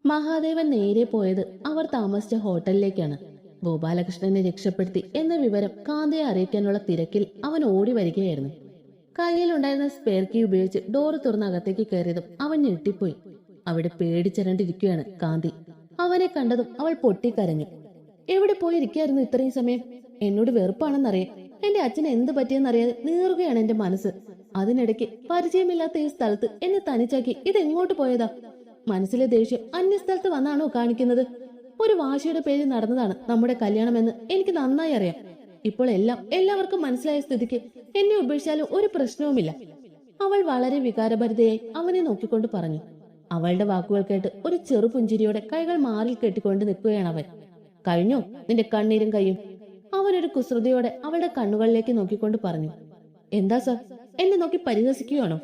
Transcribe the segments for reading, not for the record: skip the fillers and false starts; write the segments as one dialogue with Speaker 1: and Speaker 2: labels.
Speaker 1: മഹാദേവൻ നേരെ പോയത് അവർ താമസിച്ച ഹോട്ടലിലേക്കാണ്. ഗോപാലകൃഷ്ണനെ രക്ഷപ്പെടുത്തി എന്ന വിവരം കാന്തയെ അറിയിക്കാനുള്ള തിരക്കിൽ അവൻ ഓടി വരികയായിരുന്നു. കയ്യിലുണ്ടായിരുന്ന സ്പെയർ കീ ഉപയോഗിച്ച് ഡോറ് തുറന്ന് അകത്തേക്ക് കയറിയതും അവൻ ഞെട്ടിപ്പോയി. അവിടെ പേടിച്ചരണ്ടിരിക്കുകയാണ് കാന്തി. അവനെ കണ്ടതും അവൾ പൊട്ടിക്കരഞ്ഞു. എവിടെ പോയിരിക്കായിരുന്നു ഇത്രയും സമയം? എന്നോട് വെറുപ്പാണെന്നറിയാം. എന്റെ അച്ഛന് എന്ത് പറ്റിയെന്നറിയാതെ നീറുകയാണ് എന്റെ മനസ്സ്. അതിനിടയ്ക്ക് പരിചയമില്ലാത്ത ഈ സ്ഥലത്ത് എന്നെ തനിച്ചാക്കി ഇതെങ്ങോട്ട് പോയതാ? മനസ്സിലെ ദേഷ്യം അന്യസ്ഥലത്ത് വന്നാണോ കാണിക്കുന്നത്? ഒരു വാശിയുടെ പേരിൽ നടന്നതാണ് നമ്മുടെ കല്യാണമെന്ന് എനിക്ക് നന്നായി അറിയാം. ഇപ്പോൾ എല്ലാവർക്കും മനസ്സിലായ സ്ഥിതിക്ക് എന്നെ ഉപേക്ഷിച്ചാലും ഒരു പ്രശ്നവുമില്ല. അവൾ വളരെ വികാരഭരിതയായി അവനെ നോക്കിക്കൊണ്ട് പറഞ്ഞു. അവളുടെ വാക്കുകൾ കേട്ട് ഒരു ചെറുപുഞ്ചിരിയോടെ കൈകൾ മാറിൽ കെട്ടിക്കൊണ്ട് നിൽക്കുകയാണ് അവൻ. കഴിഞ്ഞോ നിന്റെ കണ്ണീരും കൈയും? അവനൊരു കുസൃതിയോടെ അവളുടെ കണ്ണുകളിലേക്ക് നോക്കിക്കൊണ്ട് പറഞ്ഞു. എന്താ സർ, എന്നെ നോക്കി പരിഹസിക്കുകയാണോ?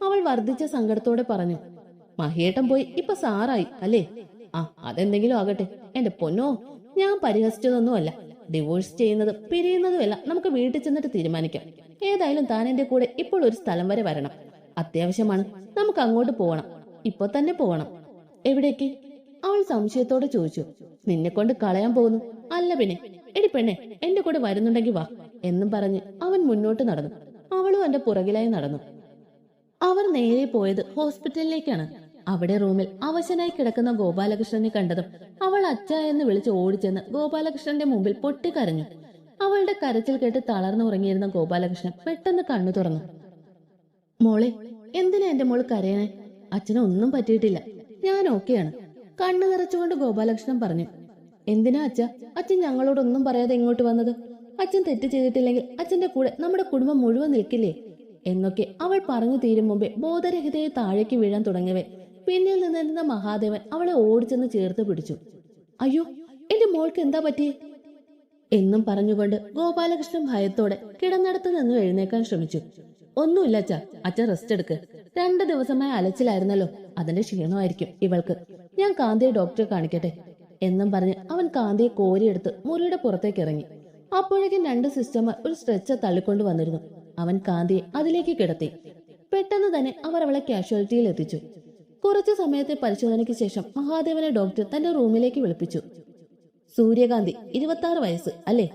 Speaker 1: അവൾ വർദ്ധിച്ച സങ്കടത്തോടെ പറഞ്ഞു. മഹിയേട്ടൻ പോയി ഇപ്പൊ സാറായി അല്ലേ? ആ, അതെന്തെങ്കിലും ആകട്ടെ എന്റെ പൊന്നോ, ഞാൻ പരിഹസിച്ചതൊന്നുമല്ല. ഡിവോഴ്സ് ചെയ്യുന്നതും പിരിയുന്നതുമല്ല നമുക്ക് വീട്ടിൽ ചെന്നിട്ട് തീരുമാനിക്കാം. ഏതായാലും താൻ എന്റെ കൂടെ ഇപ്പോൾ ഒരു സ്ഥലം വരെ വരണം. അത്യാവശ്യമാണ്, നമുക്ക് അങ്ങോട്ട് പോകണം. ഇപ്പൊ തന്നെ പോകണം. എവിടേക്ക്? അവൾ സംശയത്തോടെ ചോദിച്ചു. നിന്നെ കൊണ്ട് കളയാൻ പോകുന്നു. അല്ല പിന്നെ, എടി പെണ്ണെ, എന്റെ കൂടെ വരുന്നുണ്ടെങ്കിൽ വാ എന്നും പറഞ്ഞ് അവൻ മുന്നോട്ട് നടന്നു. അവളും എന്റെ പുറകിലായി നടന്നു. അവർ നേരെ പോയത് ഹോസ്പിറ്റലിലേക്കാണ്. അവിടെ റൂമിൽ അവശനായി കിടക്കുന്ന ഗോപാലകൃഷ്ണനെ കണ്ടതും അവൾ അച്ഛ എന്ന് വിളിച്ച് ഓടിച്ചെന്ന് ഗോപാലകൃഷ്ണന്റെ മുമ്പിൽ പൊട്ടിക്കരഞ്ഞു. അവളുടെ കരച്ചിൽ കേട്ട് തളർന്നു ഉറങ്ങിയിരുന്ന ഗോപാലകൃഷ്ണൻ പെട്ടെന്ന് കണ്ണു തുറന്നു. മോളെ, എന്തിനാ എന്റെ മോള് കരയണേ? അച്ഛന് ഒന്നും പറ്റിയിട്ടില്ല, ഞാൻ ഓക്കെയാണ്. കണ്ണു നിറച്ചുകൊണ്ട് ഗോപാലകൃഷ്ണൻ പറഞ്ഞു. എന്തിനാ അച്ഛ അച്ഛൻ ഞങ്ങളോടൊന്നും പറയാതെ ഇങ്ങോട്ട് വന്നത്? അച്ഛൻ തെറ്റ് ചെയ്തിട്ടില്ലെങ്കിൽ അച്ഛന്റെ കൂടെ നമ്മുടെ കുടുംബം മുഴുവൻ നിൽക്കില്ലേ എന്നൊക്കെ അവൾ പറഞ്ഞു തീരും മുമ്പേ ബോധരഹിതയെ താഴേക്ക് വീഴാൻ തുടങ്ങിയവേ പിന്നിൽ നിന്നിരുന്ന മഹാദേവൻ അവളെ ഓടിച്ചെന്ന് ചേർത്ത് പിടിച്ചു. അയ്യോ, എന്റെ മോൾക്ക് എന്താ പറ്റിയേ എന്നും പറഞ്ഞുകൊണ്ട് ഗോപാലകൃഷ്ണൻ ഭയത്തോടെ കിടന്നിടത്ത് നിന്ന് എഴുന്നേക്കാൻ ശ്രമിച്ചു. ഒന്നുമില്ല അച്ഛ, അച്ഛൻ റെസ്റ്റ് എടുക്ക്. 2 ദിവസമായി അലച്ചിലായിരുന്നല്ലോ, അതിന്റെ ക്ഷീണമായിരിക്കും ഇവൾക്ക്. ഞാൻ കാന്തിയെ ഡോക്ടറെ കാണിക്കട്ടെ എന്നും പറഞ്ഞ് അവൻ കാന്തിയെ കോരിയെടുത്ത് മുറിയുടെ പുറത്തേക്ക് ഇറങ്ങി. അപ്പോഴേക്കും 2 സിസ്റ്റർമാർ ഒരു സ്ട്രെച്ചർ തള്ളിക്കൊണ്ട് വന്നിരുന്നു. അവൻ കാന്തിയെ അതിലേക്ക് കിടത്തി. പെട്ടെന്ന് തന്നെ അവർ അവളെ കാഷ്വാലിറ്റിയിൽ എത്തിച്ചു. കുറച്ചു സമയത്തെ പരിശോധനയ്ക്ക് ശേഷം മഹാദേവനെ ഡോക്ടർ തന്റെ റൂമിലേക്ക് വിളിപ്പിച്ചു. സൂര്യകാന്തി, 26 വയസ്സ് അല്ലേ?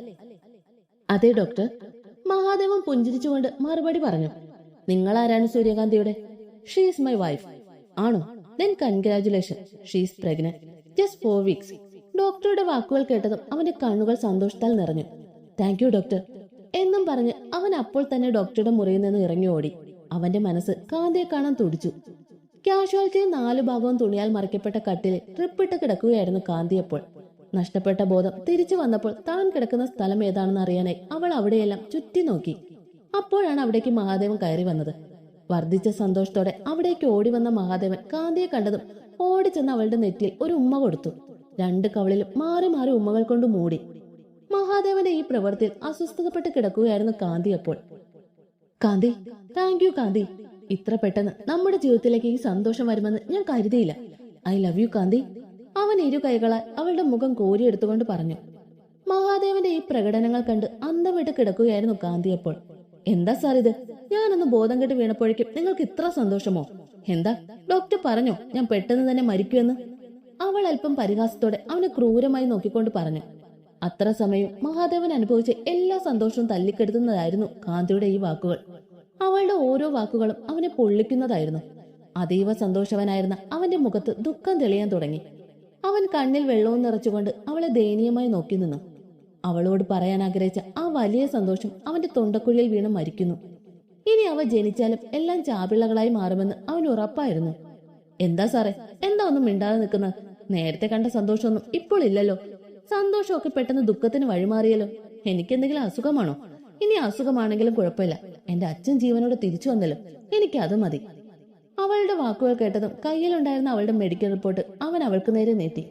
Speaker 1: അതെ ഡോക്ടർ. മഹാദേവൻ പുഞ്ചിരിച്ചുകൊണ്ട് മറുപടി പറഞ്ഞു. നിങ്ങൾ ആരാണ് സൂര്യകാന്തിയുടെ? She's my wife. ആണോ? Then congratulation, she's pregnant. Just 4 weeks. ഡോക്ടറുടെ വാക്കുകൾ കേട്ടതും അവന്റെ കണ്ണുകൾ സന്തോഷത്താൽ നിറഞ്ഞു. താങ്ക് യു ഡോക്ടർ എന്നും പറഞ്ഞ് അവൻ അപ്പോൾ തന്നെ ഡോക്ടറുടെ മുറിയിൽ നിന്ന് ഇറങ്ങി ഓടി. അവന്റെ മനസ്സ് കാന്തിയെ കാണാൻ തുടിച്ചു. കാഷ്വാലിറ്റിയിൽ 4 ഭാഗവും തുണിയാൽ മറയ്ക്കപ്പെട്ട കട്ടിലിൽ ട്രിപ്പിട്ട് കിടക്കുകയായിരുന്നു കാന്തിയപ്പോൾ. നഷ്ടപ്പെട്ട ബോധം തിരിച്ചു വന്നപ്പോൾ താൻ കിടക്കുന്ന സ്ഥലം ഏതാണെന്ന് അറിയാനായി അവൾ അവിടെയെല്ലാം ചുറ്റി നോക്കി. അപ്പോഴാണ് അവിടേക്ക് മഹാദേവൻ കയറി വന്നത്. വർദ്ധിച്ച സന്തോഷത്തോടെ അവിടേക്ക് ഓടി വന്ന മഹാദേവൻ കാന്തിയെ കണ്ടതും ഓടിച്ചെന്ന് അവളുടെ നെറ്റിയിൽ ഒരു ഉമ്മ കൊടുത്തു. 2 കവളിലും മാറി മാറി ഉമ്മകൾ കൊണ്ട് മൂടി. മഹാദേവന്റെ ഈ പ്രവൃത്തിയിൽ അസ്വസ്ഥതപ്പെട്ട് കിടക്കുകയായിരുന്നു കാന്തി അപ്പോൾ. കാന്തി, താങ്ക് യു കാന്തി. ഇത്ര പെട്ടെന്ന് നമ്മുടെ ജീവിതത്തിലേക്ക് ഈ സന്തോഷം വരുമെന്ന് ഞാൻ കരുതിയില്ല. ഐ ലവ് യു കാന്തി. അവൻ 2 കൈകളാൽ അവളുടെ മുഖം കോരിയെടുത്തുകൊണ്ട് പറഞ്ഞു. മഹാദേവന്റെ ഈ പ്രകടനങ്ങൾ കണ്ട് അന്തം വിട്ട് കിടക്കുകയായിരുന്നു കാന്തി അപ്പോൾ. എന്താ സാർ ഇത്? ഞാനൊന്ന് ബോധം കെട്ട് വീണപ്പോഴേക്കും നിങ്ങൾക്ക് ഇത്ര സന്തോഷമോ? എന്താ ഡോക്ടർ പറഞ്ഞോ ഞാൻ പെട്ടെന്ന് തന്നെ മരിക്കുമെന്ന്? അവൾ അല്പം പരിഹാസത്തോടെ അവനെ ക്രൂരമായി നോക്കിക്കൊണ്ട് പറഞ്ഞു. അത്ര സമയം മഹാദേവൻ അനുഭവിച്ച എല്ലാ സന്തോഷവും തല്ലിക്കെടുത്തുന്നതായിരുന്നു കാന്തിയുടെ ഈ വാക്കുകൾ. അവളുടെ ഓരോ വാക്കുകളും അവനെ പൊള്ളിക്കുന്നതായിരുന്നു. അതീവ സന്തോഷവനായിരുന്ന അവന്റെ മുഖത്ത് ദുഃഖം തെളിയാൻ തുടങ്ങി. അവൻ കണ്ണിൽ വെള്ളവും നിറച്ചുകൊണ്ട് അവളെ ദയനീയമായി നോക്കി നിന്നു. അവളോട് പറയാൻ ആഗ്രഹിച്ച ആ വലിയ സന്തോഷം അവന്റെ തൊണ്ടക്കുഴിയിൽ വീണ് മരിക്കുന്നു. ഇനി അവ ജനിച്ചാലും എല്ലാം ചാപിള്ളകളായി മാറുമെന്ന് അവൻ ഉറപ്പായിരുന്നു. എന്താ സാറേ, എന്താ ഒന്നും മിണ്ടാതെ നിൽക്കുന്നത്? നേരത്തെ കണ്ട സന്തോഷമൊന്നും ഇപ്പോൾ ഇല്ലല്ലോ. സന്തോഷമൊക്കെ പെട്ടെന്ന് ദുഃഖത്തിന് വഴിമാറിയല്ലോ. എനിക്കെന്തെങ്കിലും അസുഖമാണോ? ഇനി അസുഖമാണെങ്കിലും കുഴപ്പമില്ല, എന്റെ അച്ഛൻ ജീവനോട് തിരിച്ചു വന്നല്ലോ, എനിക്ക് അത് മതി. അവളുടെ വാക്കുകൾ കേട്ടതും കയ്യിലുണ്ടായിരുന്ന അവളുടെ മെഡിക്കൽ റിപ്പോർട്ട് അവൻ അവൾക്ക് നേരെ നീട്ടി.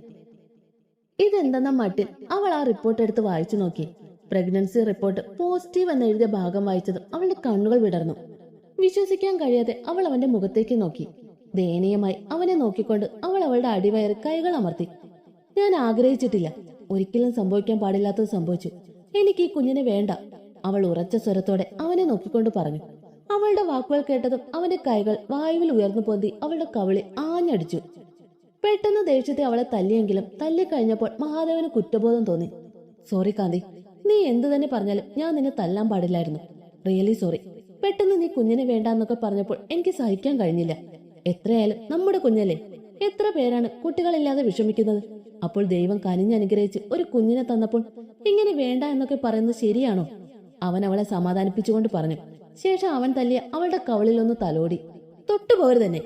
Speaker 1: ഇതെന്തെന്ന മട്ടിൽ അവൾ ആ റിപ്പോർട്ട് എടുത്ത് വായിച്ചു നോക്കി. പ്രഗ്നൻസി റിപ്പോർട്ട് പോസിറ്റീവ് എന്നെഴുതിയ ഭാഗം വായിച്ചതും അവളുടെ കണ്ണുകൾ വിടർന്നു. വിശ്വസിക്കാൻ കഴിയാതെ അവൾ അവന്റെ മുഖത്തേക്ക് നോക്കി. ദയനീയമായി അവനെ നോക്കിക്കൊണ്ട് അവൾ അവളുടെ അടിവയറ് കൈകൾ അമർത്തി. ഞാൻ ആഗ്രഹിച്ചിട്ടില്ല, ഒരിക്കലും സംഭവിക്കാൻ പാടില്ലാത്തത് സംഭവിച്ചു. എനിക്ക് ഈ കുഞ്ഞിനെ വേണ്ട, അവൾ ഉറച്ച സ്വരത്തോടെ അവനെ നോക്കിക്കൊണ്ട് പറഞ്ഞു. അവളുടെ വാക്കുകൾ കേട്ടതും അവന്റെ കൈകൾ വായുവിൽ ഉയർന്നു പൊന്തി അവളുടെ കവിളിൽ ആഞ്ഞടിച്ചു. പെട്ടെന്ന് ദേഷ്യത്തെ അവളെ തല്ലിയെങ്കിലും തല്ലിക്കഴിഞ്ഞപ്പോൾ മഹാദേവന് കുറ്റബോധം തോന്നി. സോറി കാന്തി, നീ എന്തു തന്നെ പറഞ്ഞാലും ഞാൻ നിന്നെ തല്ലാൻ പാടില്ലായിരുന്നു. Really sorry. പെട്ടെന്ന് നീ കുഞ്ഞിനെ വേണ്ടാന്നൊക്കെ പറഞ്ഞപ്പോൾ എനിക്ക് സഹിക്കാൻ കഴിഞ്ഞില്ല. എത്രയായാലും നമ്മുടെ കുഞ്ഞല്ലേ. എത്ര പേരാണ് കുട്ടികളില്ലാതെ വിഷമിക്കുന്നത്. അപ്പോൾ ദൈവം കനിഞ്ഞനുഗ്രഹിച്ച് ഒരു കുഞ്ഞിനെ തന്നപ്പോൾ ഇങ്ങനെ വേണ്ട എന്നൊക്കെ പറയുന്നത് ശരിയാണോ? അവൻ അവളെ സമാധാനിപ്പിച്ചുകൊണ്ട് പറഞ്ഞു. ശേഷം അവൻ തല്ലിയ അവളുടെ കവളിലൊന്ന് തലോടി. തൊട്ടുപോകരു തന്നെ.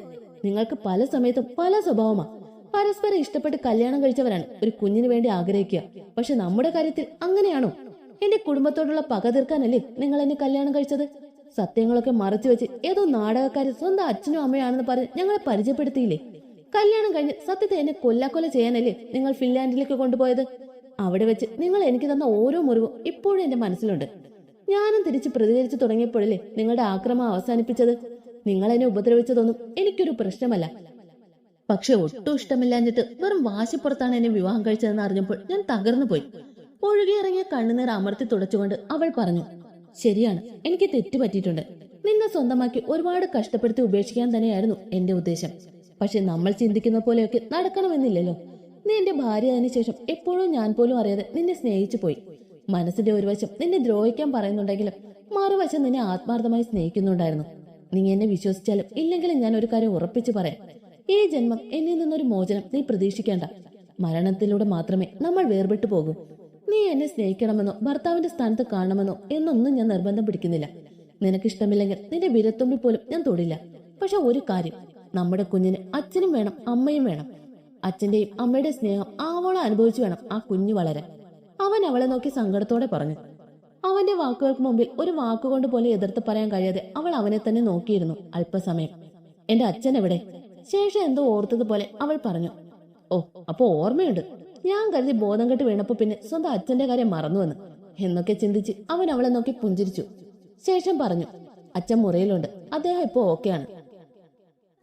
Speaker 1: നിങ്ങൾക്ക് പല സമയത്തും പല സ്വഭാവമാ. പരസ്പരം ഇഷ്ടപ്പെട്ട് കല്യാണം കഴിച്ചവരാണ് ഒരു കുഞ്ഞിന് വേണ്ടി ആഗ്രഹിക്കുക. പക്ഷെ നമ്മുടെ കാര്യത്തിൽ അങ്ങനെയാണോ? എന്റെ കുടുംബത്തോടുള്ള പക തീർക്കാനല്ലേ നിങ്ങൾ എന്നെ കല്യാണം കഴിച്ചത്? സത്യങ്ങളൊക്കെ മറച്ചു വെച്ച് ഏതോ നാടകക്കാര് സ്വന്തം അച്ഛനും അമ്മയാണെന്ന് പറഞ്ഞ് ഞങ്ങളെ പരിചയപ്പെടുത്തിയില്ലേ? കല്യാണം കഴിഞ്ഞ് സത്യത്തെ എന്നെ കൊല്ലാക്കൊല ചെയ്യാനല്ലേ നിങ്ങൾ ഫിൻലാൻഡിലേക്ക് കൊണ്ടുപോയത്? അവിടെ വെച്ച് നിങ്ങൾ എനിക്ക് തന്ന ഓരോ മുറിവും ഇപ്പോഴും എന്റെ മനസ്സിലുണ്ട്. ഞാനും തിരിച്ച് പ്രതികരിച്ചു തുടങ്ങിയപ്പോഴല്ലേ നിങ്ങളുടെ ആക്രമണം അവസാനിപ്പിച്ചത്. നിങ്ങൾ എന്നെ ഉപദ്രവിച്ചതൊന്നും എനിക്കൊരു പ്രശ്നമല്ല. പക്ഷെ ഒട്ടും ഇഷ്ടമില്ലാഞ്ഞിട്ട് വെറും വാശിപ്പുറത്താണ് എന്നെ വിവാഹം കഴിച്ചതെന്ന് അറിഞ്ഞപ്പോൾ ഞാൻ തകർന്നു പോയി. ഒഴുകിയിറങ്ങിയ കണ്ണുനീർ അമർത്തി തുടച്ചുകൊണ്ട് അവൾ പറഞ്ഞു. ശരിയാണ്, എനിക്ക് തെറ്റ് പറ്റിയിട്ടുണ്ട്. നിന്നെ സ്വന്തമാക്കി ഒരുപാട് കഷ്ടപ്പെടുത്തി ഉപേക്ഷിക്കാൻ തന്നെയായിരുന്നു എന്റെ ഉദ്ദേശം. പക്ഷെ നമ്മൾ ചിന്തിക്കുന്ന പോലെയൊക്കെ നടക്കണമെന്നില്ലല്ലോ. നീ എന്റെ ഭാര്യ അതിനു ശേഷം എപ്പോഴും ഞാൻ പോലും അറിയാതെ നിന്നെ സ്നേഹിച്ചു പോയി. മനസ്സിന്റെ ഒരു വശം നിന്നെ ദ്രോഹിക്കാൻ പറയുന്നുണ്ടെങ്കിലും മറുവശം നിന്നെ ആത്മാർത്ഥമായി സ്നേഹിക്കുന്നുണ്ടായിരുന്നു. നീ എന്നെ വിശ്വസിച്ചാലും ഇല്ലെങ്കിലും ഞാൻ ഒരു കാര്യം ഉറപ്പിച്ചു പറയാം. ഈ ജന്മം എന്നിൽ നിന്നൊരു മോചനം നീ പ്രതീക്ഷിക്കേണ്ട. മരണത്തിലൂടെ മാത്രമേ നമ്മൾ വേർപെട്ടു പോകൂ. നീ എന്നെ സ്നേഹിക്കണമെന്നോ ഭർത്താവിന്റെ സ്ഥാനത്ത് കാണണമെന്നോ എന്നൊന്നും ഞാൻ നിർബന്ധം പിടിക്കുന്നില്ല. നിനക്കിഷ്ടമില്ലെങ്കിൽ നിന്റെ വിരത്തുമ്പിൽ പോലും ഞാൻ തൊടില്ല. പക്ഷെ ഒരു കാര്യം, നമ്മുടെ കുഞ്ഞിന് അച്ഛനും വേണം അമ്മയും വേണം. അച്ഛന്റെയും അമ്മയുടെ സ്നേഹം ആവോളം അനുഭവിച്ചു വേണം ആ കുഞ്ഞു വളരാൻ. അവൻ അവളെ നോക്കി സങ്കടത്തോടെ പറഞ്ഞു. അവന്റെ വാക്കുകൾക്ക് മുമ്പിൽ ഒരു വാക്കുകൊണ്ട് പോലും എതിർത്ത് പറയാൻ കഴിയാതെ അവൾ അവനെ തന്നെ നോക്കിയിരുന്നു അല്പസമയം. എന്റെ അച്ഛൻ എവിടെ? ശേഷം എന്തോ ഓർത്തതുപോലെ അവൾ പറഞ്ഞു. ഓ, അപ്പൊ ഓർമ്മയുണ്ട്. ഞാൻ കരുതി ബോധം കെട്ട് വീണപ്പോ പിന്നെ സ്വന്തം അച്ഛന്റെ കാര്യം മറന്നുവെന്ന് എന്നൊക്കെ ചിന്തിച്ച് അവൻ അവളെ നോക്കി പുഞ്ചിരിച്ചു. ശേഷം പറഞ്ഞു, അച്ഛൻ മുറിയിലുണ്ട്. അദ്ദേഹം ഇപ്പോ ഓക്കെയാണ്.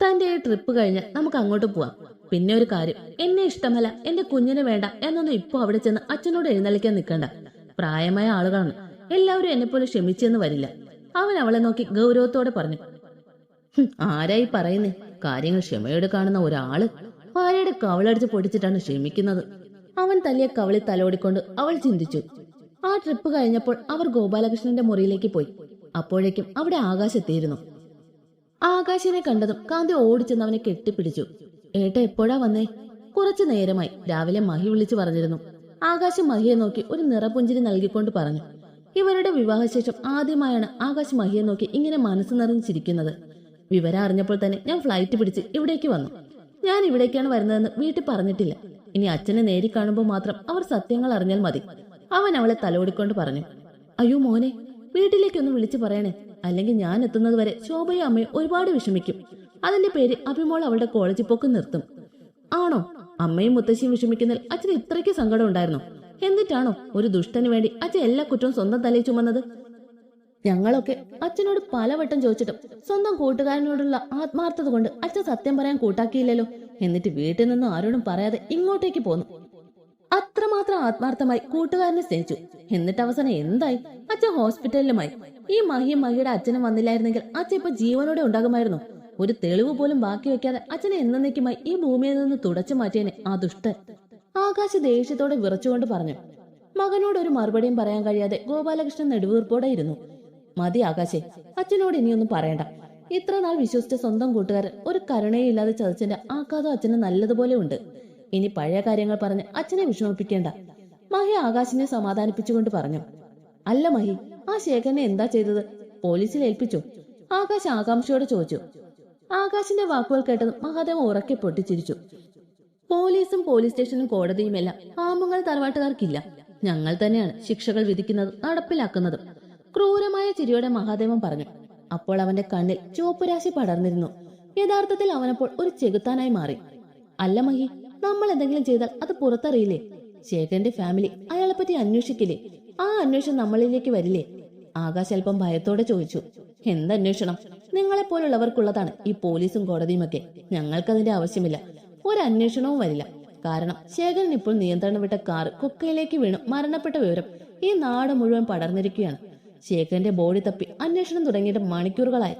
Speaker 1: തന്റെ ഈ ട്രിപ്പ് കഴിഞ്ഞാൽ നമുക്ക് അങ്ങോട്ട് പോവാം. പിന്നെ ഒരു കാര്യം, എന്നെ ഇഷ്ടമല്ല, എന്റെ കുഞ്ഞിനെ വേണ്ട എന്നൊന്നും ഇപ്പൊ അവിടെ ചെന്ന് അച്ഛനോട് എഴുന്നള്ളിക്കാൻ നിൽക്കണ്ട. പ്രായമായ ആളുകളാണ്, എല്ലാവരും എന്നെപ്പോലെ ക്ഷമിച്ചെന്ന് വരില്ല. അവൻ അവളെ നോക്കി ഗൗരവത്തോടെ പറഞ്ഞു. ആരായി പറയുന്നേ? കാര്യങ്ങൾ ക്ഷമയോടെ കാണുന്ന ഒരാള് ഭാര്യയുടെ കവളടിച്ച് പൊടിച്ചിട്ടാണ് ക്ഷമിക്കുന്നത്. അവൻ തല്ലിയ കവളി തലോടിക്കൊണ്ട് അവൾ ചിന്തിച്ചു. ആ ട്രിപ്പ് കഴിഞ്ഞപ്പോൾ അവർ ഗോപാലകൃഷ്ണന്റെ മുറിയിലേക്ക് പോയി. അപ്പോഴേക്കും അവിടെ ആകാശ് എത്തിയിരുന്നു. ആകാശിനെ കണ്ടതും കാന്തി ഓടിച്ചെന്ന് അവനെ കെട്ടിപ്പിടിച്ചു. ഏട്ട എപ്പോഴാ വന്നേ? കുറച്ചു നേരമായി. രാവിലെ മഹി വിളിച്ചു പറഞ്ഞിരുന്നു. ആകാശ് മഹിയെ നോക്കി ഒരു നിറപുഞ്ചിരി നൽകിക്കൊണ്ട് പറഞ്ഞു. ഇവരുടെ വിവാഹശേഷം ആദ്യമായാണ് ആകാശ് മഹിയെ നോക്കി ഇങ്ങനെ മനസ്സ് നിറഞ്ഞു ചിരിക്കുന്നത്. വിവരം അറിഞ്ഞപ്പോൾ തന്നെ ഞാൻ ഫ്ലൈറ്റ് പിടിച്ച് ഇവിടേക്ക് വന്നു. ഞാൻ ഇവിടേക്കാണ് വരുന്നതെന്ന് വീട്ടിൽ പറഞ്ഞിട്ടില്ല. ഇനി അച്ഛനെ നേരി കാണുമ്പോൾ മാത്രം അവർ സത്യങ്ങൾ അറിഞ്ഞാൽ മതി. അവൻ അവളെ തലോടിക്കൊണ്ട് പറഞ്ഞു. അയ്യോ മോനെ, വീട്ടിലേക്കൊന്ന് വിളിച്ചു പറയണേ. അല്ലെങ്കിൽ ഞാൻ എത്തുന്നത് വരെ ശോഭയും അമ്മയും ഒരുപാട് വിഷമിക്കും. അതിന്റെ പേര് അഭിമോൾ അവളുടെ കോളേജിൽ പോക്ക് നിർത്തും. ആണോ? അമ്മയും മുത്തശ്ശിയും വിഷമിക്കുന്നതിൽ അച്ഛന് ഇത്രയ്ക്ക് സങ്കടം ഉണ്ടായിരുന്നു. എന്നിട്ടാണോ ഒരു ദുഷ്ടന് വേണ്ടി അച്ഛൻ എല്ലാ കുറ്റവും സ്വന്തം തലയിൽ ചുമന്നത്? ഞങ്ങളൊക്കെ അച്ഛനോട് പലവട്ടം ചോദിച്ചിട്ടും സ്വന്തം കൂട്ടുകാരനോടുള്ള ആത്മാർത്ഥത കൊണ്ട് അച്ഛൻ സത്യം പറയാൻ കൂട്ടാക്കിയില്ലല്ലോ. എന്നിട്ട് വീട്ടിൽ നിന്നും ആരോടും പറയാതെ ഇങ്ങോട്ടേക്ക് പോന്നു. അത്രമാത്രം ആത്മാർത്ഥമായി കൂട്ടുകാരനെ സ്നേഹിച്ചു. എന്നിട്ട് അവസാനം എന്തായി? അച്ഛൻ ഹോസ്പിറ്റലിലുമായി. ഈ മഹിയുടെ അച്ഛനും വന്നില്ലായിരുന്നെങ്കിൽ അച്ഛൻ ഇപ്പൊ ജീവനോടെ ഉണ്ടാകുമായിരുന്നു. ഒരു തെളിവ് പോലും ബാക്കി വെക്കാതെ അച്ഛനെ എന്നേക്കുമായി ഈ ഭൂമിയിൽ നിന്ന് തുടച്ചു മാറ്റിയനെ ആ ദുഷ്ടൻ. ആകാശ് ദേഷ്യത്തോടെ വിറച്ചുകൊണ്ട് പറഞ്ഞു. മകനോട് ഒരു മറുപടിയും പറയാൻ കഴിയാതെ ഗോപാലകൃഷ്ണൻ നെടുവീർപ്പോടെ ഇരുന്നു. മതി ആകാശേ, അച്ഛനോട് ഇനിയൊന്നും പറയണ്ട. ഇത്ര നാൾ വിശ്വസിച്ച സ്വന്തം കൂട്ടുകാരൻ ഒരു കരുണയില്ലാതെ ചതിച്ചതിന്റെ ആഘാതം അച്ഛന് നല്ലതുപോലെ ഉണ്ട്. ഇനി പഴയ കാര്യങ്ങൾ പറഞ്ഞ് അച്ഛനെ വിഷമിപ്പിക്കേണ്ട. മഹി ആകാശിനെ സമാധാനിപ്പിച്ചുകൊണ്ട് പറഞ്ഞു. അല്ല മഹി, ആ ശേഖരനെ എന്താ ചെയ്തത്? പോലീസിൽ ഏൽപ്പിച്ചോ? ആകാശ് ആകാംക്ഷയോടെ ചോദിച്ചു. ആകാശിന്റെ വാക്കുകൾ കേട്ടതും മഹാദേവൻ ഉറക്കെ പൊട്ടിച്ചിരിച്ചു. പോലീസും പോലീസ് സ്റ്റേഷനും കോടതിയും എല്ലാം ആമ്പുങ്ങൾ തറവാട്ടുകാർക്കില്ല. ഞങ്ങൾ തന്നെയാണ് ശിക്ഷകൾ വിധിക്കുന്നതും നടപ്പിലാക്കുന്നതും. ക്രൂരമായ ചിരിയോടെ മഹാദേവൻ പറഞ്ഞു. അപ്പോൾ അവന്റെ കണ്ണിൽ ചുവപ്പുരാശി പടർന്നിരുന്നു. യഥാർത്ഥത്തിൽ അവനപ്പോൾ ഒരു ചെകുത്താനായി മാറി. അല്ല മഹി, നമ്മൾ എന്തെങ്കിലും ചെയ്താൽ അത് പുറത്തറിയില്ലേ? ശേഖരന്റെ ഫാമിലി അയാളെപ്പറ്റി അന്വേഷിക്കില്ലേ? ആ അന്വേഷണം നമ്മളിലേക്ക് വരില്ലേ? ആകാശ് അല്പം ഭയത്തോടെ ചോദിച്ചു. എന്തന്വേഷണം? നിങ്ങളെപ്പോലുള്ളവർക്കുള്ളതാണ് ഈ പോലീസും കോടതിയും ഒക്കെ. ഞങ്ങൾക്കതിന്റെ ആവശ്യമില്ല. ഒരന്വേഷണവും വരില്ല. കാരണം ശേഖരൻ ഇപ്പോൾ നിയന്ത്രണം വിട്ട കാർ കുക്കയിലേക്ക് വീണു മരണപ്പെട്ട വിവരം ഈ നാട് മുഴുവൻ പടർന്നിരിക്കുകയാണ്. ശേഖരന്റെ ബോഡി തപ്പി അന്വേഷണം തുടങ്ങിയിട്ട് മണിക്കൂറുകളായി.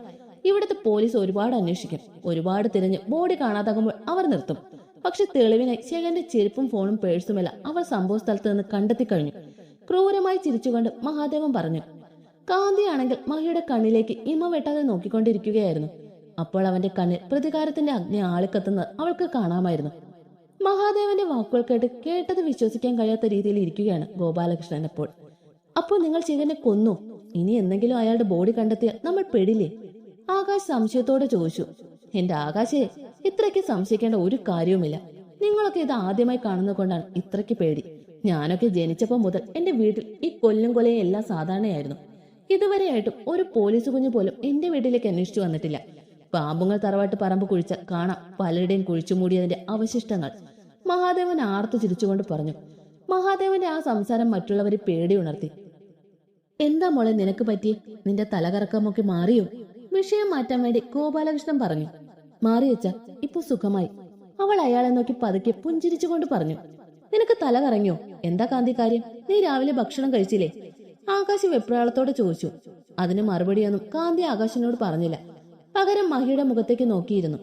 Speaker 1: ഇവിടുത്തെ പോലീസ് ഒരുപാട് അന്വേഷിക്കും. ഒരുപാട് തിരഞ്ഞ് ബോഡി കാണാതാകുമ്പോൾ അവർ നിർത്തും. പക്ഷെ തെളിവിനായി ശേഖരന്റെ ചെരുപ്പും ഫോണും പേഴ്സുമെല്ലാം അവൾ സംഭവ സ്ഥലത്ത് നിന്ന് കണ്ടെത്തി കഴിഞ്ഞു. ക്രൂരമായി ചിരിച്ചുകൊണ്ട് മഹാദേവൻ പറഞ്ഞു. കാന്തിയാണെങ്കിൽ മഹിയുടെ കണ്ണിലേക്ക് ഇമ വെട്ടാതെ നോക്കിക്കൊണ്ടിരിക്കുകയായിരുന്നു. അപ്പോൾ അവന്റെ കണ്ണിൽ പ്രതികാരത്തിന്റെ അഗ്നി ആളിക്കത്തുന്നത് അവൾക്ക് കാണാമായിരുന്നു. മഹാദേവന്റെ വാക്കുകൾ കേട്ടത് വിശ്വസിക്കാൻ കഴിയാത്ത രീതിയിൽ ഇരിക്കുകയാണ് ഗോപാലകൃഷ്ണൻ. അപ്പോൾ നിങ്ങൾ ശേഖരനെ കൊന്നു? ഇനി എന്തെങ്കിലും അയാളുടെ ബോഡി കണ്ടെത്തിയാൽ നമ്മൾ പെടില്ലേ? ആകാശ് സംശയത്തോടെ ചോദിച്ചു. എന്റെ ആകാശേ, ഇത്രയ്ക്ക് സംശയിക്കേണ്ട ഒരു കാര്യവുമില്ല. നിങ്ങളൊക്കെ ഇത് ആദ്യമായി കാണുന്നത് കൊണ്ടാണ് ഇത്രയ്ക്ക് പേടി. ഞാനൊക്കെ ജനിച്ചപ്പോൾ മുതൽ എന്റെ വീട്ടിൽ ഈ കൊല്ലും കൊലയും എല്ലാം സാധാരണയായിരുന്നു. ഇതുവരെയായിട്ടും ഒരു പോലീസ് കുഞ്ഞു പോലും എന്റെ വീട്ടിലേക്ക് അന്വേഷിച്ചു വന്നിട്ടില്ല. പാമ്പുങ്ങൾ തറവാട്ട് പറമ്പ് കുഴിച്ച കാണാം പലരുടെയും കുഴിച്ചുമൂടിയതിന്റെ അവശിഷ്ടങ്ങൾ. മഹാദേവൻ ആർത്തു ചിരിച്ചുകൊണ്ട് പറഞ്ഞു. മഹാദേവന്റെ ആ സംസാരം മറ്റുള്ളവരെ പേടി ഉണർത്തി. എന്താ മോളെ നിനക്ക് പറ്റി? നിന്റെ തലകറക്കമൊക്കെ മാറിയോ? വിഷയം മാറ്റാൻ വേണ്ടി ഗോപാലകൃഷ്ണൻ പറഞ്ഞു. മാറിയച്ച, ഇപ്പൊ സുഖമായി. അവൾ അയാളെ നോക്കി പതുക്കെ പുഞ്ചിരിച്ചുകൊണ്ട് പറഞ്ഞു. നിനക്ക് തല കറങ്ങിയോ? എന്താ കാന്തി കാര്യം? നീ രാവിലെ ഭക്ഷണം കഴിച്ചില്ലേ? ആകാശ് വെപ്രാളത്തോടെ ചോദിച്ചു. അതിന് മറുപടിയൊന്നും കാന്തി ആകാശിനോട് പറഞ്ഞില്ല. പകരം മഹിയുടെ മുഖത്തേക്ക് നോക്കിയിരുന്നു.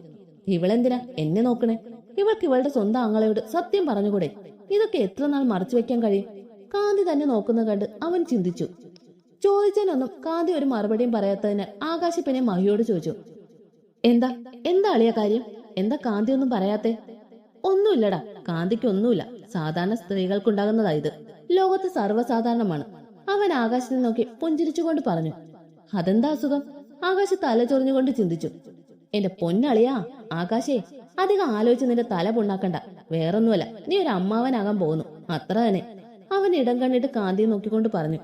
Speaker 1: ഇവളെന്തിനാ എന്നെ നോക്കണേ? ഇവൾക്ക് ഇവളുടെ സ്വന്തം ആങ്ങളയോട് സത്യം പറഞ്ഞുകൂടെ? ഇതൊക്കെ എത്ര നാൾ മറച്ചു വെക്കാൻ കഴിയും? കാന്തി തന്നെ നോക്കുന്ന കണ്ട് അവൻ ചിന്തിച്ചു. ചോദിച്ചതിനൊന്നും കാന്തി ഒരു മറുപടിയും പറയാത്തതിന് ആകാശ് പിന്നെ മഹിയോട് ചോദിച്ചു. എന്താ എന്താ അളിയ കാര്യം? എന്താ കാന്തി ഒന്നും പറയാത്തെ? ഒന്നുമില്ലടാ, കാന്തിക്ക് ഒന്നുമില്ല. സാധാരണ സ്ത്രീകൾക്കുണ്ടാകുന്നതാ ഇത്. ലോകത്ത് സർവ്വസാധാരണമാണ്. അവൻ ആകാശിനെ നോക്കി പുഞ്ചിരിച്ചുകൊണ്ട് പറഞ്ഞു. അതെന്താ അസുഖം? ആകാശ് തല ചൊറിഞ്ഞുകൊണ്ട് ചിന്തിച്ചു. എന്റെ പൊന്നളിയാ ആകാശേ, അധികം ആലോചിച്ച് നിന്റെ തല പൊണ്ണാക്കണ്ട. വേറൊന്നുമല്ല, നീ ഒരു അമ്മാവനാകാൻ പോകുന്നു, അത്ര തന്നെ. അവൻ ഇടം കണ്ടിട്ട് കാന്തിയെ നോക്കിക്കൊണ്ട് പറഞ്ഞു.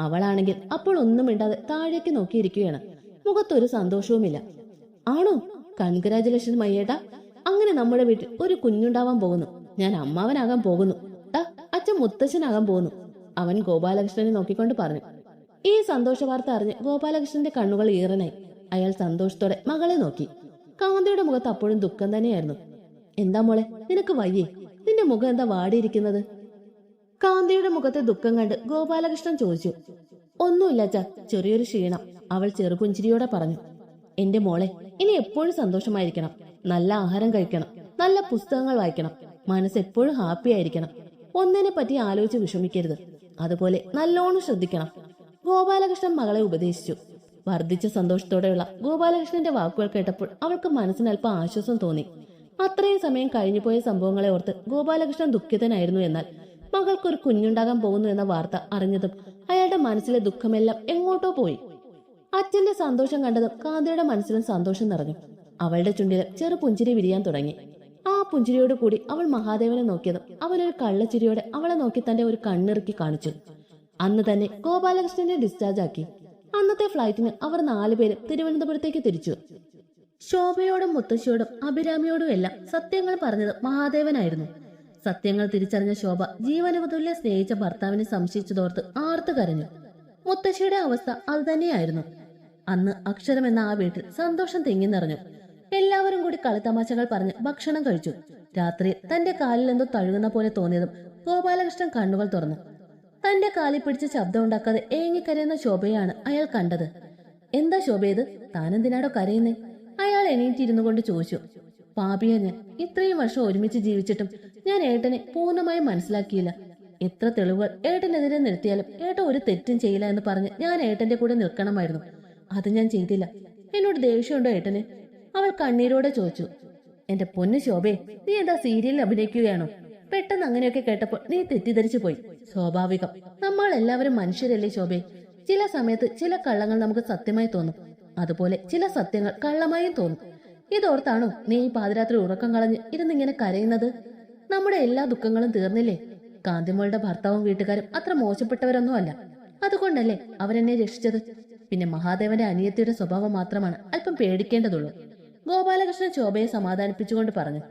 Speaker 1: അവളാണെങ്കിൽ അപ്പോൾ ഒന്നും മിണ്ടാതെ താഴേക്ക് നോക്കിയിരിക്കുകയാണ്. മുഖത്തൊരു സന്തോഷവുമില്ല. ആണോ? കൺഗ്രാജുലേഷൻ മയ്യേട്ടാ. അങ്ങനെ നമ്മുടെ വീട്ടിൽ ഒരു കുഞ്ഞുണ്ടാവാൻ പോകുന്നു. ഞാൻ അമ്മാവനാകാൻ പോകുന്നു. അച്ഛൻ മുത്തശ്ശനാകാൻ പോകുന്നു. അവൻ ഗോപാലകൃഷ്ണനെ നോക്കിക്കൊണ്ട് പറഞ്ഞു. ഈ സന്തോഷ വാർത്ത അറിഞ്ഞ് ഗോപാലകൃഷ്ണന്റെ കണ്ണുകൾ ഈറനായി. അയാൾ സന്തോഷത്തോടെ മകളെ നോക്കി. കാന്തിയുടെ മുഖത്ത് അപ്പോഴും ദുഃഖം തന്നെയായിരുന്നു. എന്താ മോളെ, നിനക്ക് വയ്യേ? നിന്റെ മുഖം എന്താ വാടിയിരിക്കുന്നത്? കാന്തിയുടെ മുഖത്തെ ദുഃഖം കണ്ട് ഗോപാലകൃഷ്ണൻ ചോദിച്ചു. ഒന്നുമില്ല അച്ഛാ, ചെറിയൊരു ക്ഷീണം. അവൾ ചെറുപുഞ്ചിരിയോടെ പറഞ്ഞു. എന്റെ മോളെ, ഇനി എപ്പോഴും സന്തോഷമായിരിക്കണം. നല്ല ആഹാരം കഴിക്കണം, നല്ല പുസ്തകങ്ങൾ വായിക്കണം, മനസ്സ് എപ്പോഴും ഹാപ്പി ആയിരിക്കണം. ഒന്നിനെ പറ്റി ആലോചിച്ച് വിഷമിക്കരുത്. അതുപോലെ നല്ലോണം ശ്രദ്ധിക്കണം. ഗോപാലകൃഷ്ണൻ മകളെ ഉപദേശിച്ചു. വർദ്ധിച്ച സന്തോഷത്തോടെയുള്ള ഗോപാലകൃഷ്ണന്റെ വാക്കുകൾ കേട്ടപ്പോൾ അവൾക്ക് മനസ്സിന് അല്പം ആശ്വാസം തോന്നി. അത്രയും സമയം കഴിഞ്ഞുപോയ സംഭവങ്ങളെ ഓർത്ത് ഗോപാലകൃഷ്ണൻ ദുഃഖിതനായിരുന്നു. എന്നാൽ മകൾക്കൊരു കുഞ്ഞുണ്ടാകാൻ പോകുന്നു എന്ന വാർത്ത അറിഞ്ഞതും അയാളുടെ മനസ്സിലെ ദുഃഖമെല്ലാം എങ്ങോട്ടോ പോയി. അച്ഛന്റെ സന്തോഷം കണ്ടതും കാന്തിയുടെ മനസ്സിലും സന്തോഷം നിറഞ്ഞു. അവളുടെ ചുണ്ടിൽ ചെറു പുഞ്ചിരി വിരിയാൻ തുടങ്ങി. ആ പുഞ്ചിരിയോട് കൂടി അവൾ മഹാദേവനെ നോക്കിയതും അവനൊരു കള്ളച്ചിരിയോടെ അവളെ നോക്കി തന്റെ ഒരു കണ്ണിറുക്കി കാണിച്ചു. അന്ന് തന്നെ ഗോപാലകൃഷ്ണനെ ഡിസ്ചാർജ് ആക്കി. അന്നത്തെ ഫ്ലൈറ്റിന് അവർ 4 പേര് തിരുവനന്തപുരത്തേക്ക് തിരിച്ചു. ശോഭയോടും മുത്തശ്ശിയോടും അഭിരാമിയോടും എല്ലാം സത്യങ്ങൾ പറഞ്ഞത് മഹാദേവനായിരുന്നു. സത്യങ്ങൾ തിരിച്ചറിഞ്ഞ ശോഭ ജീവനതുല്യ സ്നേഹിച്ച ഭർത്താവിനെ സംശയിച്ചതോർത്ത് ആർത്തു കരഞ്ഞു. മുത്തശ്ശിയുടെ അവസ്ഥ അതുതന്നെയായിരുന്നു. അന്ന് അക്ഷരം എന്ന ആ വീട്ടിൽ സന്തോഷം തിങ്ങി നിറഞ്ഞു. എല്ലാവരും കൂടി കളിത്തമാശകൾ പറഞ്ഞ് ഭക്ഷണം കഴിച്ചു. രാത്രി തന്റെ കാലിൽ എന്തോ തഴുകുന്ന പോലെ തോന്നിയതും ഗോപാലകൃഷ്ണൻ കണ്ണുകൾ തുറന്നു. തന്റെ കാലിൽ പിടിച്ച് ശബ്ദം ഉണ്ടാക്കാതെ ഏങ്ങിക്കരയുന്ന ശോഭയാണ് അയാൾ കണ്ടത്. എന്താ ശോഭയത്? താനെന്തിനാടോ കരയുന്നേ? അയാൾ എണീറ്റിരുന്നു കൊണ്ട് ചോദിച്ചു. പാപിയ ഞാൻ. ഇത്രയും വർഷം ഒരുമിച്ച് ജീവിച്ചിട്ടും ഞാൻ ഏട്ടനെ പൂർണ്ണമായും മനസ്സിലാക്കിയില്ല. എത്ര തെളിവുകൾ ഏട്ടനെതിരെ നിർത്തിയാലും ഏട്ടൻ ഒരു തെറ്റും ചെയ്യില്ല എന്ന് പറഞ്ഞ് ഞാൻ ഏട്ടന്റെ കൂടെ നിൽക്കണമായിരുന്നു. അത് ഞാൻ ചെയ്തില്ല. എന്നോട് ദേഷ്യമുണ്ടോ ഏട്ടന്? അവൾ കണ്ണീരോടെ ചോദിച്ചു. എന്റെ പൊന്നു ശോഭേ, നീ എന്താ സീരിയലിൽ അഭിനയിക്കുകയാണോ? പെട്ടെന്ന് അങ്ങനെയൊക്കെ കേട്ടപ്പോൾ നീ തെറ്റിദ്ധരിച്ചു പോയി. സ്വാഭാവികം. നമ്മൾ എല്ലാവരും മനുഷ്യരല്ലേ ശോഭേ? ചില സമയത്ത് ചില കള്ളങ്ങൾ നമുക്ക് സത്യമായി തോന്നും. അതുപോലെ ചില സത്യങ്ങൾ കള്ളമായും തോന്നും. ഇതോർത്താണോ നീ ഈ പാതിരാത്രി ഉറക്കം കളഞ്ഞ് ഇരുന്നിങ്ങനെ കരയുന്നത്? നമ്മുടെ എല്ലാ ദുഃഖങ്ങളും തീർന്നില്ലേ? കാന്തിമോളുടെ ഭർത്താവും വീട്ടുകാരും അത്ര മോശപ്പെട്ടവരൊന്നും അല്ല. അതുകൊണ്ടല്ലേ അവരെന്നെ രക്ഷിച്ചത്. പിന്നെ മഹാദേവന്റെ അനിയത്തിയുടെ സ്വഭാവം മാത്രമാണ് അല്പം പേടിക്കേണ്ടതുള്ളൂ. ഗോപാലകൃഷ്ണൻ ശോഭയെ സമാധാനിപ്പിച്ചുകൊണ്ട് പറഞ്ഞു.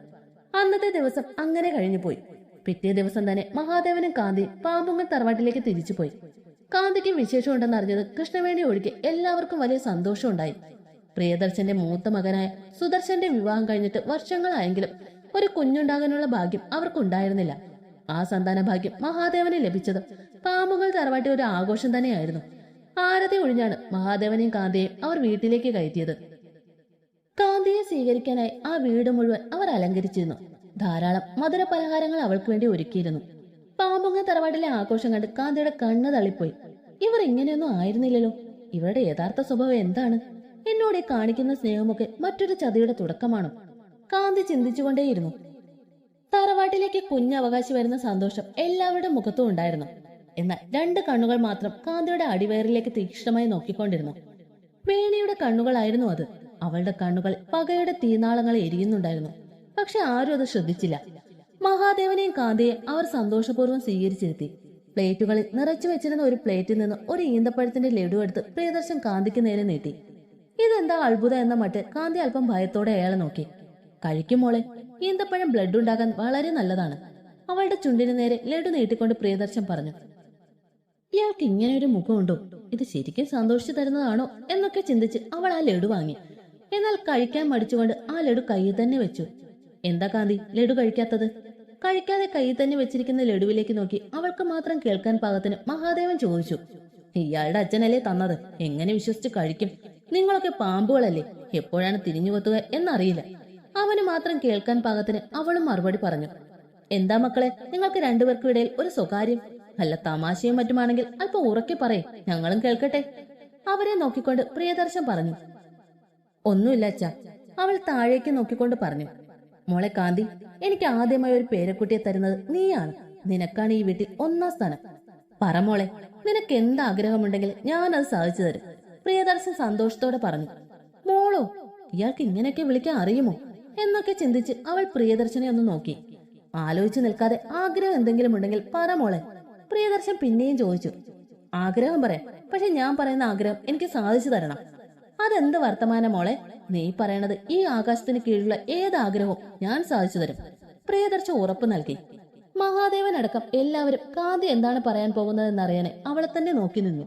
Speaker 1: അന്നത്തെ ദിവസം അങ്ങനെ കഴിഞ്ഞുപോയി. പിറ്റേ ദിവസം തന്നെ മഹാദേവനും കാന്തിയും പാമ്പുങ്ങൽ തറവാട്ടിലേക്ക് തിരിച്ചുപോയി. കാന്തിക്ക് വിശേഷം ഉണ്ടെന്ന് അറിഞ്ഞത് കൃഷ്ണവേണി ഒഴികെ എല്ലാവർക്കും വലിയ സന്തോഷം ഉണ്ടായി. പ്രിയദർശന്റെ മൂത്ത മകനായ സുദർശന്റെ വിവാഹം കഴിഞ്ഞിട്ട് വർഷങ്ങളായെങ്കിലും ഒരു കുഞ്ഞുണ്ടാകാനുള്ള ഭാഗ്യം അവർക്കുണ്ടായിരുന്നില്ല. ആ സന്താന ഭാഗ്യം മഹാദേവന് ലഭിച്ചത് പാമ്പുങ്ങൽ തറവാട്ടി ഒരു ആഘോഷം തന്നെയായിരുന്നു. ആരതി ഒഴിഞ്ഞാണ് മഹാദേവനെയും കാന്തിയെയും അവർ വീട്ടിലേക്ക് കയറ്റിയത്. കാന്തിയെ സ്വീകരിക്കാനായി ആ വീട് മുഴുവൻ അവർ അലങ്കരിച്ചിരുന്നു. ധാരാളം മധുര പലഹാരങ്ങൾ അവൾക്ക് വേണ്ടി ഒരുക്കിയിരുന്നു. പാമ്പുങ്ങ തറവാട്ടിലെ ആഘോഷം കണ്ട് കാന്തിയുടെ കണ്ണ് തള്ളിപ്പോയി. ഇവർ ഇങ്ങനെയൊന്നും ആയിരുന്നില്ലല്ലോ. ഇവരുടെ യഥാർത്ഥ സ്വഭാവം എന്താണ്? എന്നോട് ഈ കാണിക്കുന്ന സ്നേഹമൊക്കെ മറ്റൊരു ചതിയുടെ തുടക്കമാണോ? കാന്തി ചിന്തിച്ചുകൊണ്ടേയിരുന്നു. തറവാട്ടിലേക്ക് കുഞ്ഞവകാശി വരുന്ന സന്തോഷം എല്ലാവരുടെ മുഖത്തും ഉണ്ടായിരുന്നു. എന്നാൽ 2 കണ്ണുകൾ മാത്രം കാന്തിയുടെ അടിവയറിലേക്ക് തീക്ഷ്ണമായി നോക്കിക്കൊണ്ടിരുന്നു. വേണിയുടെ കണ്ണുകളായിരുന്നു അത്. അവളുടെ കണ്ണുകൾ പകയുടെ തീനാളങ്ങൾ എരിയുന്നുണ്ടായിരുന്നു. പക്ഷെ ആരും അത് ശ്രദ്ധിച്ചില്ല. മഹാദേവനെയും കാന്തിയെ അവർ സന്തോഷപൂർവ്വം സ്വീകരിച്ചിരുത്തി. പ്ലേറ്റുകളിൽ നിറച്ചു വെച്ചിരുന്ന ഒരു പ്ലേറ്റിൽ നിന്ന് ഒരു ഈന്തപ്പഴത്തിന്റെ ലഡു എടുത്ത് പ്രിയദർശൻ കാന്തിക്ക് നേരെ നീട്ടി. ഇതെന്താ അത്ഭുതം എന്ന മട്ട് കാന്തി അല്പം ഭയത്തോടെ അയാളെ നോക്കി. കഴിക്കും മോളെ, ഈന്തപ്പഴം ബ്ലഡ് ഉണ്ടാകാൻ വളരെ നല്ലതാണ്. അവളുടെ ചുണ്ടിന് നേരെ ലഡു നീട്ടിക്കൊണ്ട് പ്രിയദർശൻ പറഞ്ഞു. ഇയാൾക്ക് ഇങ്ങനെ ഒരു മുഖമുണ്ടോ? ഇത് ശരിക്കും സന്തോഷിച്ചു തരുന്നതാണോ എന്നൊക്കെ ചിന്തിച്ച് അവൾ ആ ലഡു വാങ്ങി. എന്നാൽ കഴിക്കാൻ മടിച്ചുകൊണ്ട് ആ ലഡു കയ്യിൽ തന്നെ വെച്ചു. എന്താ കാന്തി ലഡു കഴിക്കാത്തത്? കഴിക്കാതെ കയ്യിൽ തന്നെ വെച്ചിരിക്കുന്ന ലഡുവിലേക്ക് നോക്കി അവൾക്ക് മാത്രം കേൾക്കാൻ പാകത്തിന് മഹാദേവൻ ചോദിച്ചു. ഇയാളുടെ അച്ഛനല്ലേ തന്നത്, എങ്ങനെ വിശ്വസിച്ച് കഴിക്കും? നിങ്ങളൊക്കെ പാമ്പുകളല്ലേ, എപ്പോഴാണ് തിരിഞ്ഞുകൊത്തുക എന്നറിയില്ല. അവന് മാത്രം കേൾക്കാൻ പാകത്തിന് അവളും മറുപടി പറഞ്ഞു. എന്താ മക്കളെ, നിങ്ങൾക്ക് 2 പേർക്കും ഇടയിൽ ഒരു സ്വകാര്യം? അല്ല തമാശയും മറ്റുമാണെങ്കിൽ അല്പം ഉറക്കെ പറയേ, ഞങ്ങളും കേൾക്കട്ടെ. അവരെ നോക്കിക്കൊണ്ട് പ്രിയദർശൻ പറഞ്ഞു. ഒന്നുമില്ല അച്ഛാ, അവൾ താഴേക്ക് നോക്കിക്കൊണ്ട് പറഞ്ഞു. മോളെ കാന്തി, എനിക്ക് ആദ്യമായി ഒരു പേരക്കുട്ടിയെ തരുന്നത് നീയാണ്. നിനക്കാണ് ഈ വീട്ടിൽ 1ാം സ്ഥാനം. പറ മോളെ, നിനക്ക് എന്ത് ആഗ്രഹമുണ്ടെങ്കിൽ ഞാൻ അത് സാധിച്ചു തരും. പ്രിയദർശൻ സന്തോഷത്തോടെ പറഞ്ഞു. മോളോ? ഇയാൾക്ക് ഇങ്ങനെയൊക്കെ വിളിക്കാൻ അറിയുമോ എന്നൊക്കെ ചിന്തിച്ച് അവൾ പ്രിയദർശനെ ഒന്ന് നോക്കി. ആലോചിച്ചു നിൽക്കാതെ ആഗ്രഹം എന്തെങ്കിലും ഉണ്ടെങ്കിൽ പറ മോളെ. പ്രിയദർശൻ പിന്നെയും ചോദിച്ചു. ആഗ്രഹം പറയാം, പക്ഷെ ഞാൻ പറയുന്ന ആഗ്രഹം എനിക്ക് സാധിച്ചു തരണം. അതെന്ത് വർത്തമാന മോളെ? നീ പറയണത് ഈ ആകാശത്തിന് കീഴിലുള്ള ഏതാഗ്രഹവും ഞാൻ സാധിച്ചു തരും. പ്രിയദർശൻ ഉറപ്പ് നൽകി. മഹാദേവൻ അടക്കം എല്ലാവരും കാന്തി എന്താണ് പറയാൻ പോകുന്നതെന്നറിയാൻ അവളെ തന്നെ നോക്കി നിന്നു.